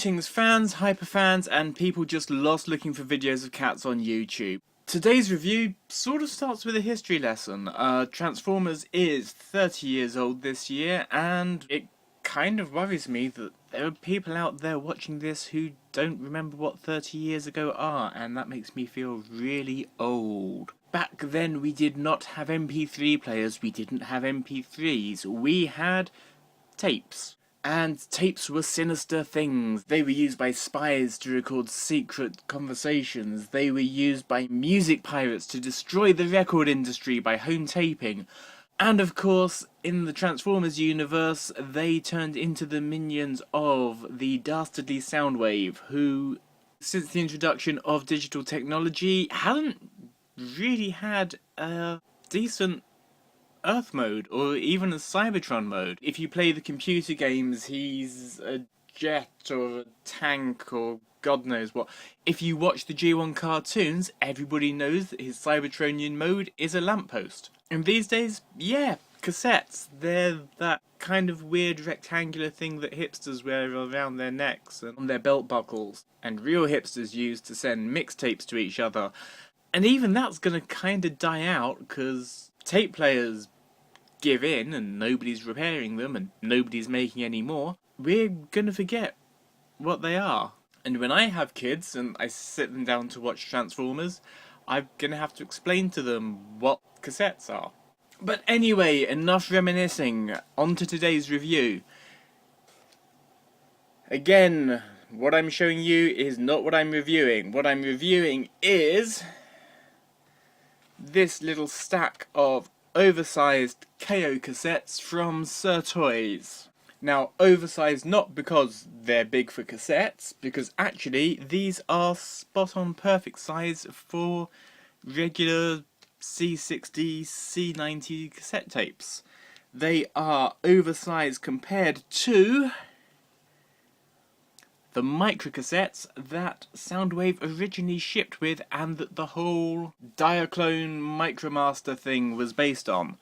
Greetings fans, hyperfans, and people just lost looking for videos of cats on YouTube. Today's review sort of starts with a history lesson. Transformers is 30 years old this year, and it kind of worries me that there are people out there watching this who don't remember what 30 years ago are, and that makes me feel really old. Back then we did not have MP3 players, we didn't have MP3s, we had tapes. And tapes were sinister things. They were used by spies to record secret conversations. They were used by music pirates to destroy the record industry by home taping. And of course, in the Transformers universe, they turned into the minions of the dastardly Soundwave, who, since the introduction of digital technology, hadn't really had a decent Earth mode, or even a Cybertron mode. If you play the computer games, he's a jet or a tank or God knows what. If you watch the G1 cartoons, everybody knows that his Cybertronian mode is a lamppost. And these days, yeah, cassettes. They're that kind of weird rectangular thing that hipsters wear around their necks and on their belt buckles, and real hipsters use to send mixtapes to each other. And even that's gonna kinda die out, because tape players give in and nobody's repairing them and nobody's making any more. We're gonna forget what they are. And when I have kids and I sit them down to watch Transformers, I'm gonna have to explain to them what cassettes are. But anyway, enough reminiscing. On to today's review. Again, what I'm showing you is not what I'm reviewing. What I'm reviewing is this little stack of oversized KO cassettes from Sir Toys. Now, oversized not because they're big for cassettes, because actually these are spot on perfect size for regular C60, C90 cassette tapes. They are oversized compared to the microcassettes that Soundwave originally shipped with and that the whole Diaclone Micromaster thing was based on.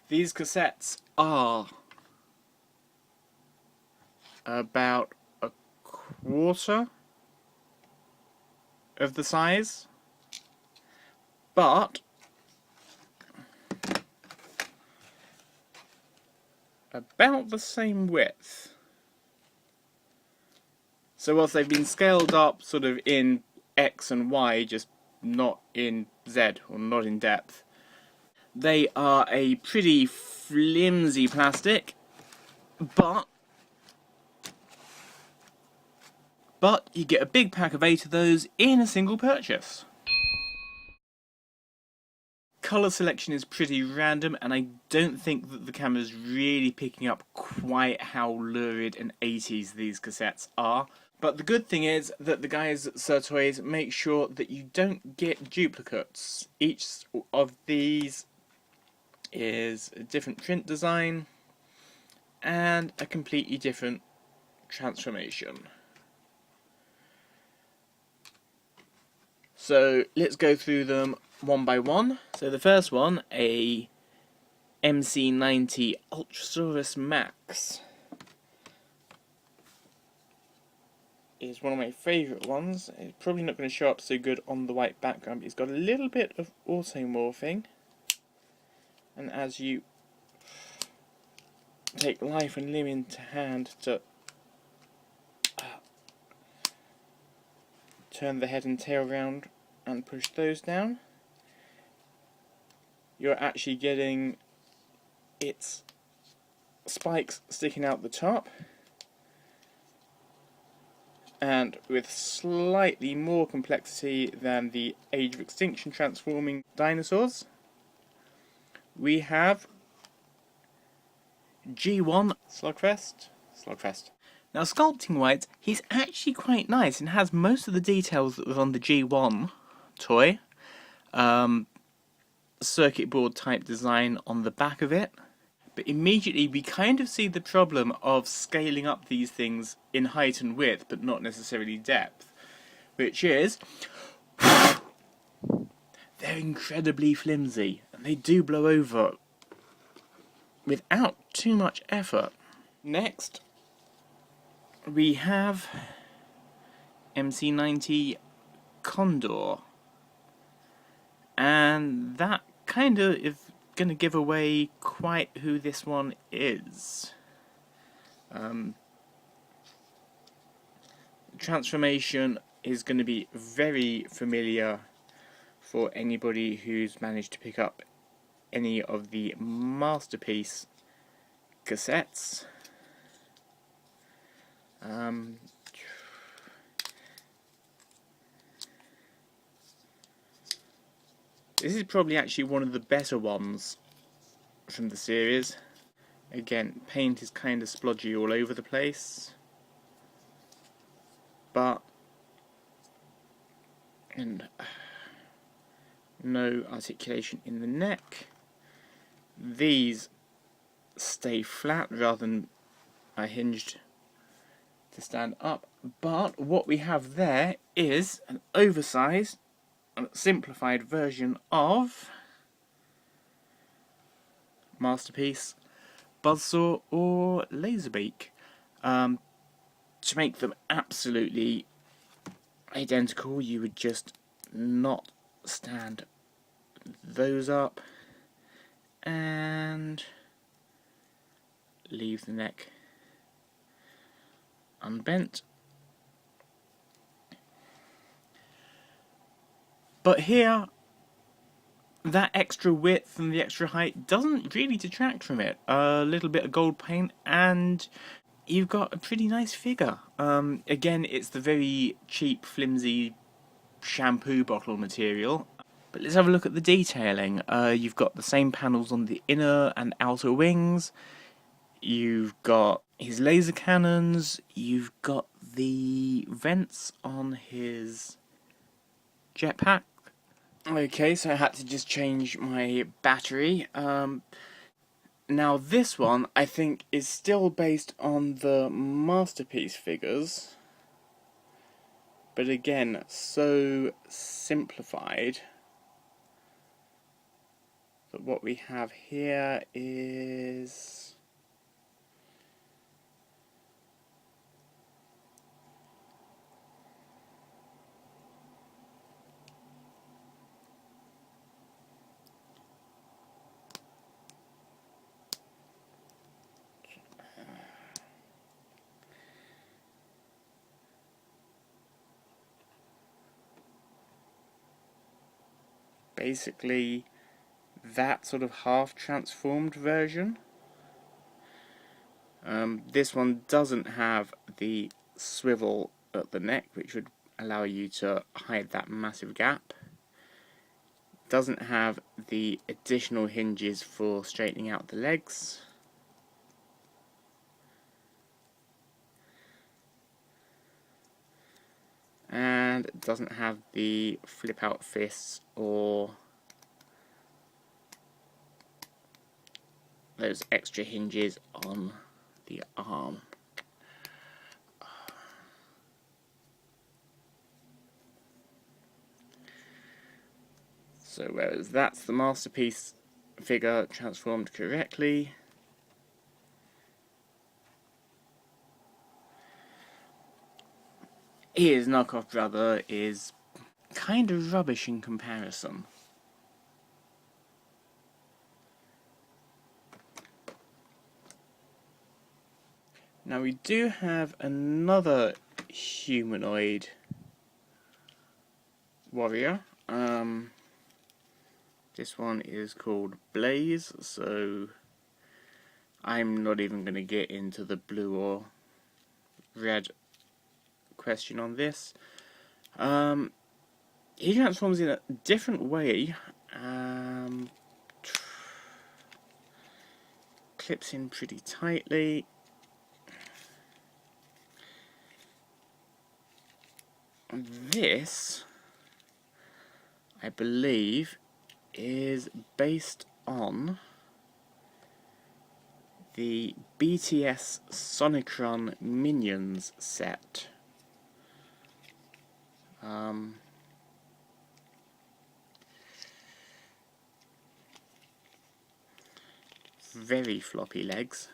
These cassettes are about a quarter of the size, but about the same width. So whilst they've been scaled up sort of in X and Y, just not in Z, or not in depth, they are a pretty flimsy plastic, but you get a big pack of 8 of those in a single purchase. Colour selection is pretty random, and I don't think that the camera's really picking up quite how lurid and 80s these cassettes are. But the good thing is that the guys at Sir Toys make sure that you don't get duplicates. Each of these is a different print design and a completely different transformation. So let's go through them one by one. So the first one, a MC90 Ultrasaurus Max, is one of my favourite ones. It's probably not going to show up so good on the white background, but it's got a little bit of automorphing, and as you take life and limb into hand to turn the head and tail round and push those down, you're actually getting its spikes sticking out the top, and with slightly more complexity than the Age of Extinction transforming dinosaurs, we have G1 Slugfest. Now, sculpting wise, he's actually quite nice and has most of the details that was on the G1 toy. Circuit board type design on the back of it. But immediately we kind of see the problem of scaling up these things in height and width, but not necessarily depth. Which is, they're incredibly flimsy, and they do blow over without too much effort. Next, we have MC90 Condor. And that kind of is going to give away quite who this one is. Transformation is going to be very familiar for anybody who's managed to pick up any of the Masterpiece cassettes. This is probably actually one of the better ones from the series. Again, paint is kind of splodgy all over the place, but no articulation in the neck. These stay flat rather than are hinged to stand up, but what we have there is an oversized and simplified version of Masterpiece Buzzsaw or Laserbeak, to make them absolutely identical. You would just not stand those up and leave the neck unbent. But here, that extra width and the extra height doesn't really detract from it. A little bit of gold paint and you've got a pretty nice figure. Again, it's the very cheap, flimsy shampoo bottle material. But let's have a look at the detailing. You've got the same panels on the inner and outer wings. You've got his laser cannons. You've got the vents on his jetpack. Okay, so I had to just change my battery. Now this one, I think, is still based on the Masterpiece figures, but again, so simplified that what we have here is basically that sort of half transformed version. This one doesn't have the swivel at the neck, which would allow you to hide that massive gap. Doesn't have the additional hinges for straightening out the legs. And it doesn't have the flip out fists or those extra hinges on the arm. So whereas that's the Masterpiece figure transformed correctly, his knockoff brother is kind of rubbish in comparison. Now we do have another humanoid warrior. This one is called Blaze, so I'm not even going to get into the blue or red question on this. He transforms in a different way. Clips in pretty tightly. This, I believe, is based on the BTS Sonicron Minions set. Very floppy legs.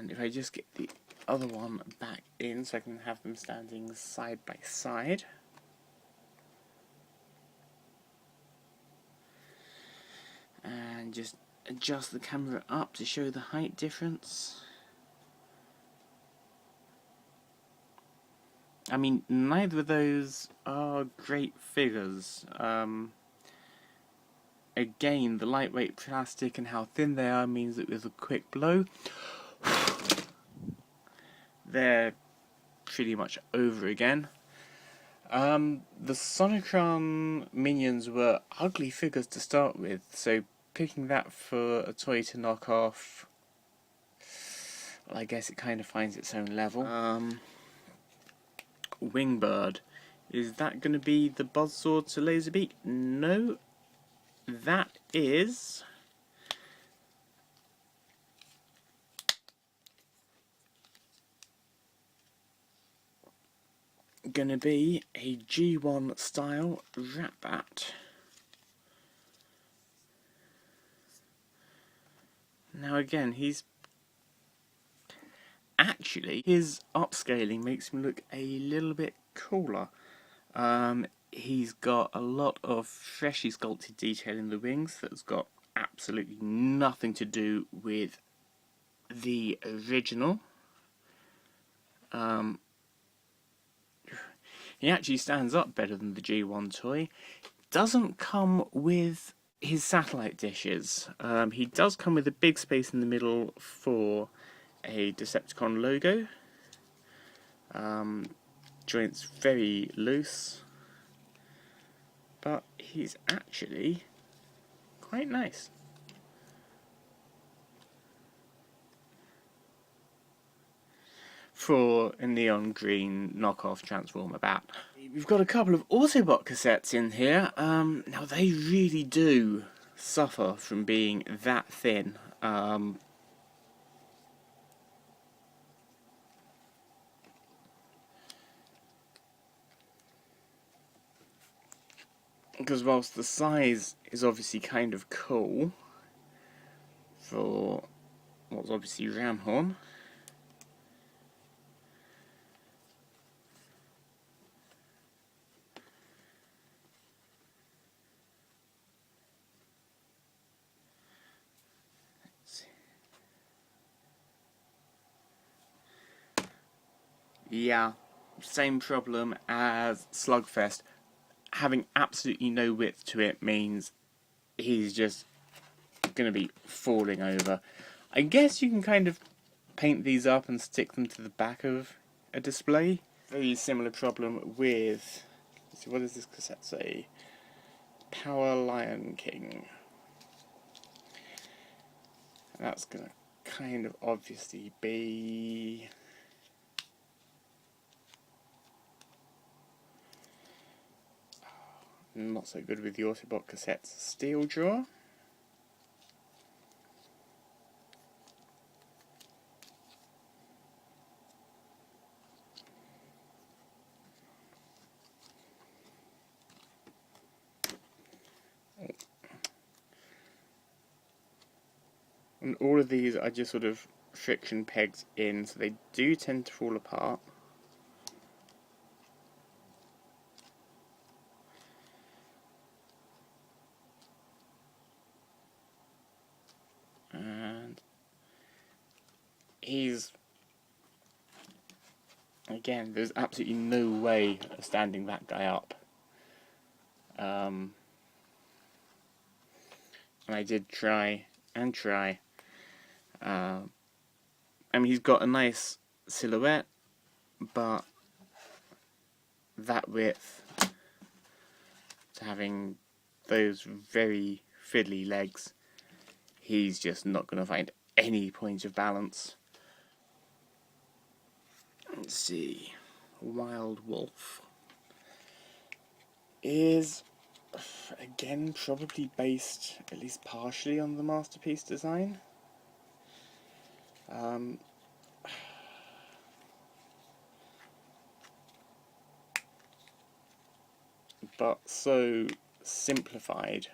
And if I just get the other one back in so I can have them standing side by side. And just adjust the camera up to show the height difference. I mean, neither of those are great figures. Again, the lightweight plastic and how thin they are means that with a quick blow, they're pretty much over again. The Sonicron minions were ugly figures to start with, so picking that for a toy to knock off, well, I guess it kind of finds its own level. Wingbird. Is that going to be the Buzzsaw to Laserbeak? No. That is going to be a G1 style Rat Bat. Now again, his upscaling makes him look a little bit cooler. He's got a lot of freshly sculpted detail in the wings that's got absolutely nothing to do with the original. He actually stands up better than the G1 toy. Doesn't come with his satellite dishes. He does come with a big space in the middle for a Decepticon logo. Joints very loose, but he's actually quite nice. For a neon green knockoff Transformer bat. We've got a couple of Autobot cassettes in here. Now they really do suffer from being that thin. Because whilst the size is obviously kind of cool for what's obviously Ramhorn, yeah, same problem as Slugfest. Having absolutely no width to it means he's just going to be falling over. I guess you can kind of paint these up and stick them to the back of a display. Very similar problem with, let's see, what does this cassette say? Power Lion King. That's going to kind of obviously be... not so good with the Autobot cassettes. Steel Jaw. And all of these are just sort of friction pegs in, so they do tend to fall apart. And he's, again, there's absolutely no way of standing that guy up. And I did try and try. I mean, he's got a nice silhouette, but that width to having those very fiddly legs, he's just not going to find any point of balance. Let's see. Wild Wolf is, again, probably based at least partially on the Masterpiece design. But so simplified.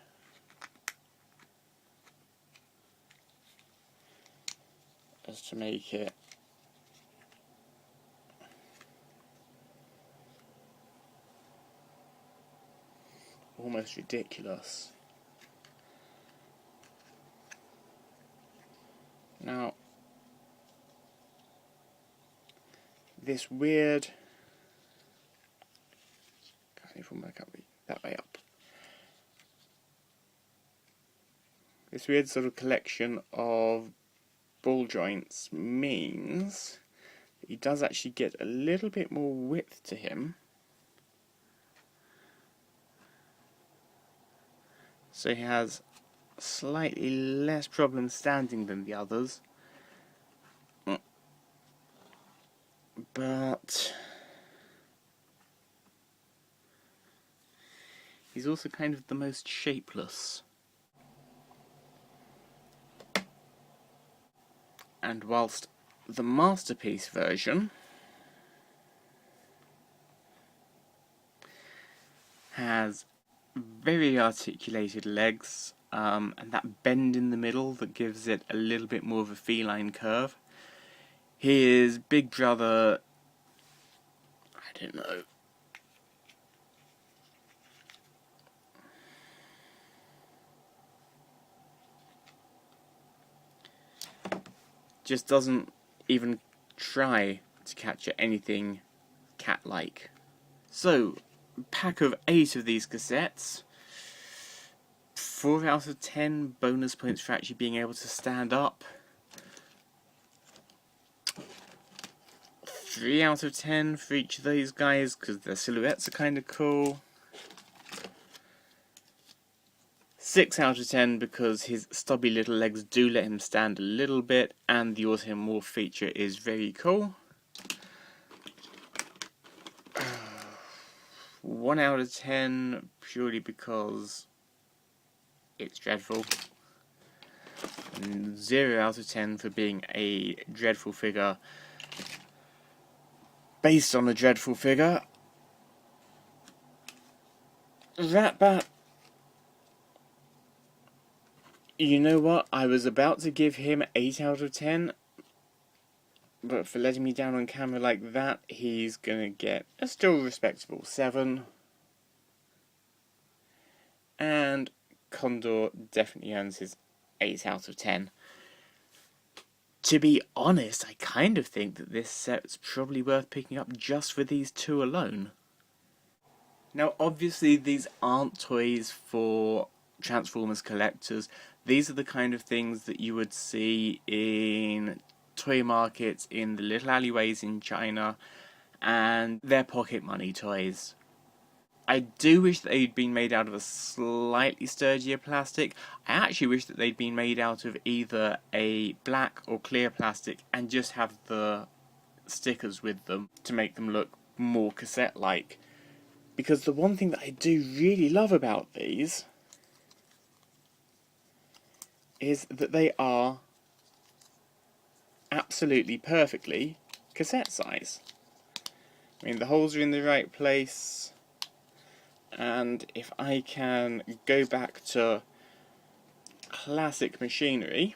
as to make it almost ridiculous. Now, this weird, can't even work out that way up. This weird sort of collection of ball joints means that he does actually get a little bit more width to him. So he has slightly less problem standing than the others. But he's also kind of the most shapeless. And whilst the masterpiece version has very articulated legs and that bend in the middle that gives it a little bit more of a feline curve, his big brother, I don't know, just doesn't even try to capture anything cat-like. So, pack of 8 of these cassettes. 4 out of 10 bonus points for actually being able to stand up. 3 out of 10 for each of those guys because their silhouettes are kind of cool. 6 out of 10 because his stubby little legs do let him stand a little bit and the automorph feature is very cool. 1 out of 10 purely because it's dreadful. And 0 out of 10 for being a dreadful figure based on a dreadful figure. Ratbat, you know what? I was about to give him 8 out of 10, but for letting me down on camera like that, he's gonna get a still respectable 7. And Condor definitely earns his 8 out of 10. To be honest, I kind of think that this set's probably worth picking up just for these 2 alone. Now obviously these aren't toys for Transformers collectors. These are the kind of things that you would see in toy markets in the little alleyways in China, and they're pocket money toys. I do wish that they'd been made out of a slightly sturdier plastic. I actually wish that they'd been made out of either a black or clear plastic and just have the stickers with them to make them look more cassette-like. Because the one thing that I do really love about these is that they are absolutely perfectly cassette size. I mean, the holes are in the right place, and if I can go back to classic machinery,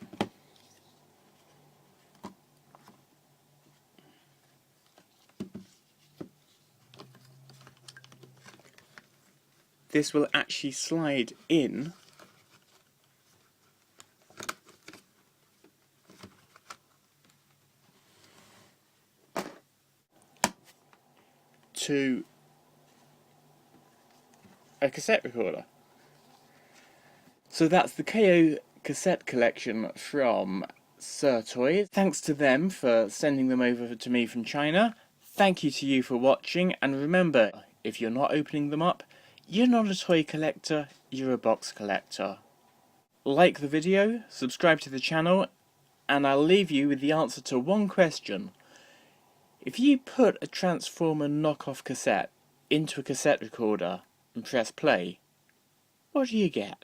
this will actually slide in to a cassette recorder. So that's the KO cassette collection from Sir Toys. Thanks to them for sending them over to me from China. Thank you to you for watching, and remember, if you're not opening them up, you're not a toy collector, you're a box collector. Like the video, subscribe to the channel, and I'll leave you with the answer to one question. If you put a Transformer knockoff cassette into a cassette recorder and press play, what do you get?